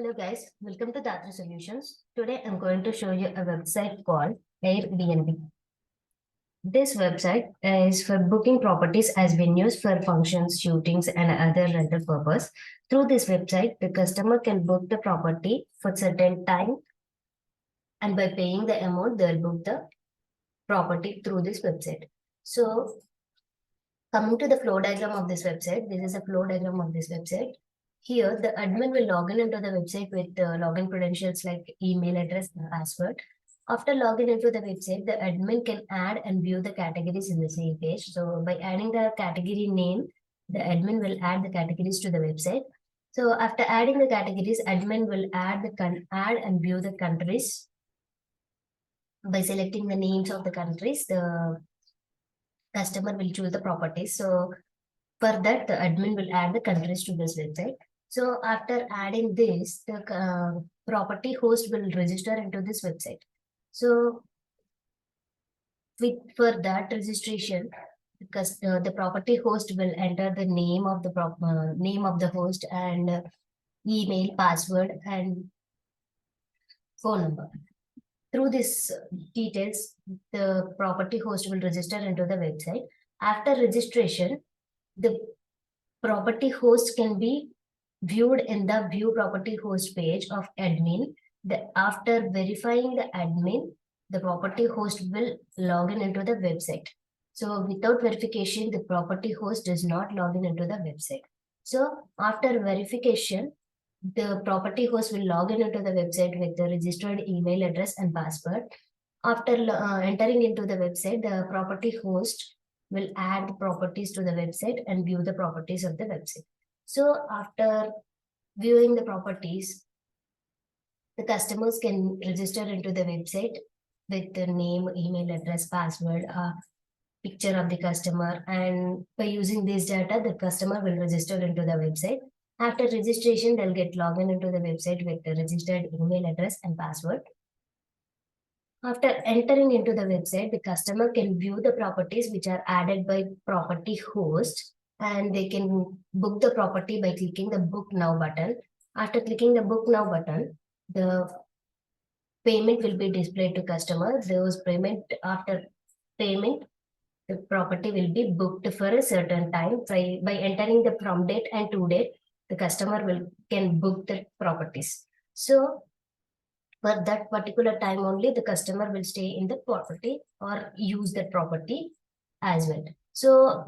Hello guys, welcome to DHAATRI Solutions. Today I'm going to show you a website called AirBNB. This website is for booking properties as venues for functions, shootings and other rental purpose. Through this website, the customer can book the property for certain time, and by paying the amount, they'll book the property through this website. So coming to the flow diagram of this website, this is a flow diagram of this website. Here, the admin will log in into the website with login credentials like email address and password. After login into the website, the admin can add and view the categories in the same page. So by adding the category name, the admin will add the categories to the website. So after adding the categories, admin will add and view the countries. By selecting the names of the countries, the customer will choose the properties. So for that, the admin will add the countries to this website. So after adding this, the property host will register into this website. So for that registration, because the property host will enter the name of the host and email, password, and phone number. Through this details, the property host will register into the website. After registration, the property host can be viewed in the view property host page of admin. After verifying the admin, the property host will log in into the website. So without verification, the property host does not log in into the website. So after verification, the property host will log in into the website with the registered email address and password. After entering into the website, the property host will add the properties to the website and view the properties of the website. So after viewing the properties, the customers can register into the website with the name, email address, password, picture of the customer, and by using this data, the customer will register into the website. After registration, they'll get login into the website with the registered email address and password. After entering into the website, the customer can view the properties which are added by property host, and they can book the property by clicking the book now button. After clicking the book now button, the payment will be displayed to customer. After payment, the property will be booked for a certain time. By entering the from date and to date, the customer can book the properties. So for that particular time only, the customer will stay in the property or use that property as well. So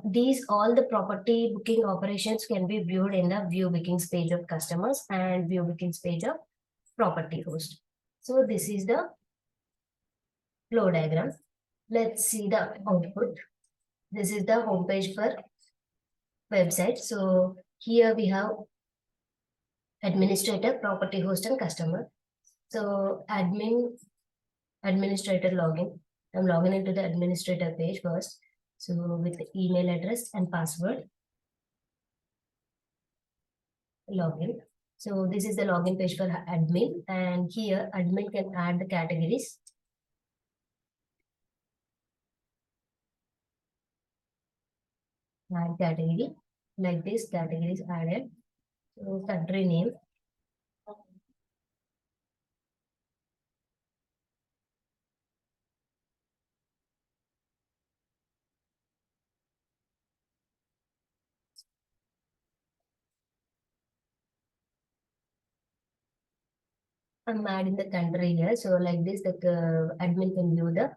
all the property booking operations can be viewed in the view bookings page of customers and view bookings page of property host. So this is the flow diagram. Let's see the output. This is the homepage for website. So here we have administrator, property host, and customer. So administrator login. I'm logging into the administrator page first. So with the email address and password, login. So this is the login page for admin, and here admin can add the categories. Add category, like this category is added. So country name. I'm adding the country here. So like this, the admin can view the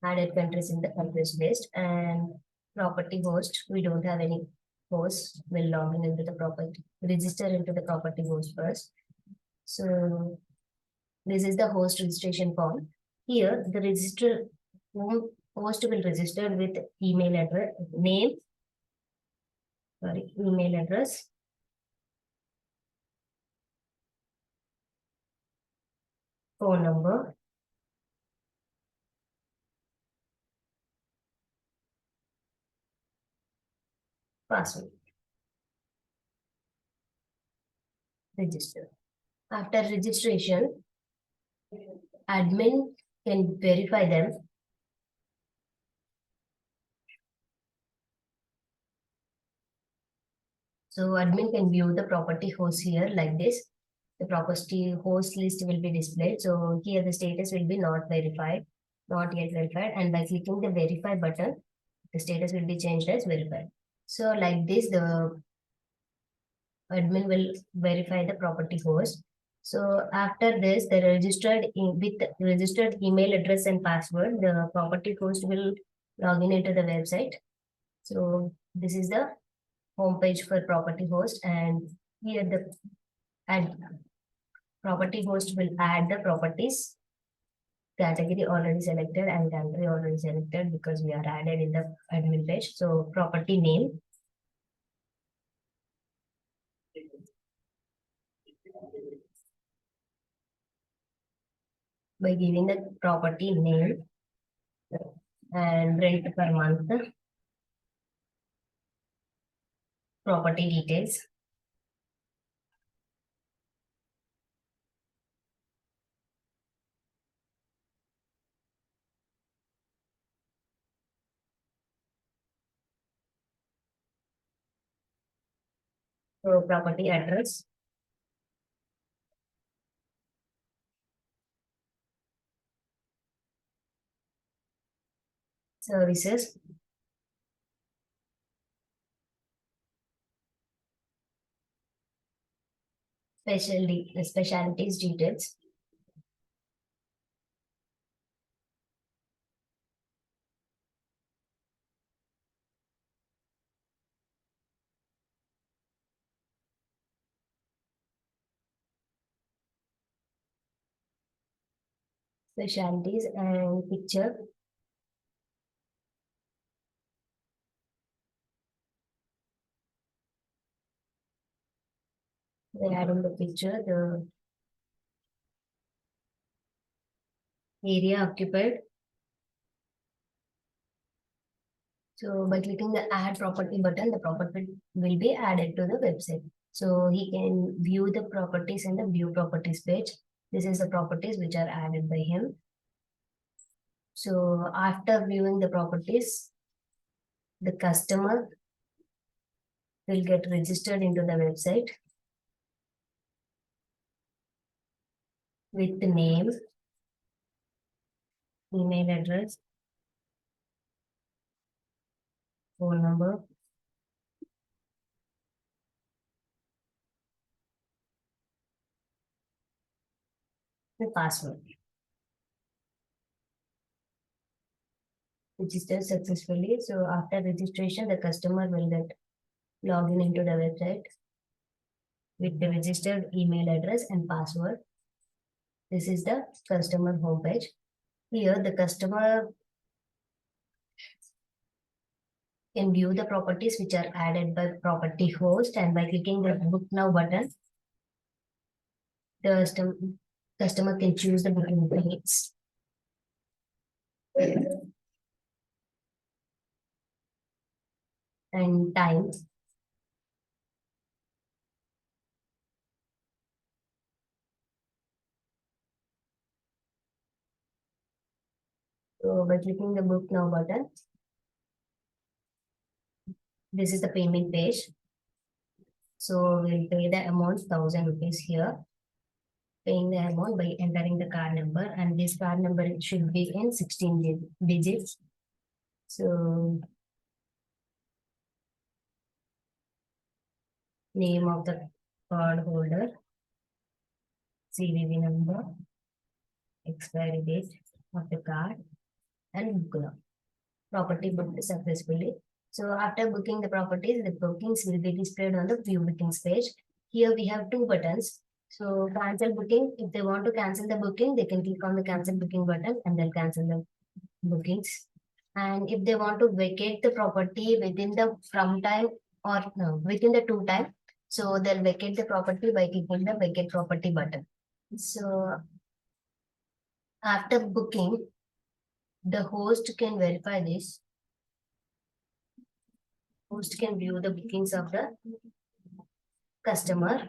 added countries in the countries list, and property host. We don't have any host. We'll log in into the property, register into the property host first. So this is the host registration form. Here, the host will register with email address, email address, phone number, password, register. After registration, admin can verify them. So admin can view the property host here like this. the property host list will be displayed. So here the status will be not verified, not yet verified. And by clicking the verify button, the status will be changed as verified. So like this, the admin will verify the property host. So after this, the with registered email address and password, the property host will log in into the website. So this is the home page for property host, and here the add property host will add the properties category already selected and country already selected because we are added in the admin page. So property name, by giving the property name and rent per month, property details, so property address, services, specialties details, specialties and picture. They add in the picture the area occupied. So by clicking the add property button, the property will be added to the website. So he can view the properties in the view properties page. This is the properties which are added by him. So after viewing the properties, the customer will get registered into the website with the name, email address, phone number, the password. Registered successfully. So after registration, the customer will get login into the website with the registered email address and password. This is the customer homepage. Here, the customer can view the properties which are added by property host, and by clicking the book now button, the customer can choose the booking dates and times. So by clicking the book now button, this is the payment page. So we'll pay the amount 1,000 rupees here. Paying the amount by entering the card number, and this card number should be in 16 digits. So name of the card holder, CVV number, expiry date of the card, and book now. Property booked successfully. So after booking the properties, the bookings will be displayed on the view bookings page. Here we have two buttons. So cancel booking, if they want to cancel the booking, they can click on the cancel booking button and they'll cancel the bookings. And if they want to vacate the property within the from time or no, within the two time, so they'll vacate the property by clicking the vacate property button. So after booking, the host can verify this. Host can view the bookings of the customer.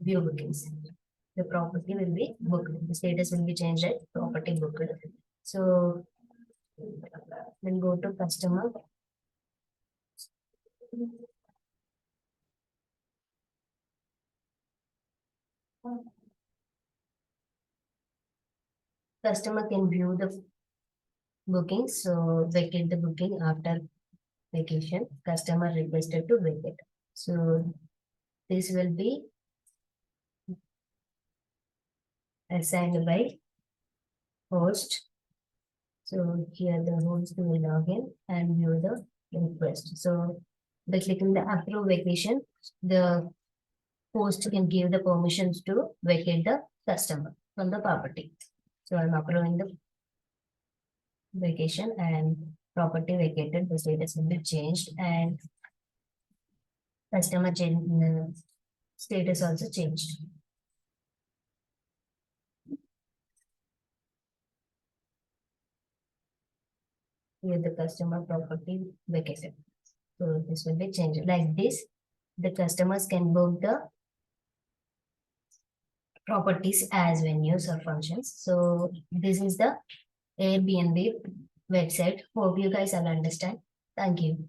View bookings. The property will be booked. The status will be changed at property booked. So we'll go to customer. Customer can view the booking, so vacate the booking after vacation. Customer requested to vacate. So this will be assigned by host. So here the host will log in and view the request. So by clicking the approve vacation, the host can give the permissions to vacate the customer from the property. So I'm approving the vacation and property vacated. The status will be changed and customer status also changed. Here the customer property vacated. So this will be changed like this. The customers can book the properties as venues or functions. So this is the Airbnb website. Hope you guys will understand. Thank you.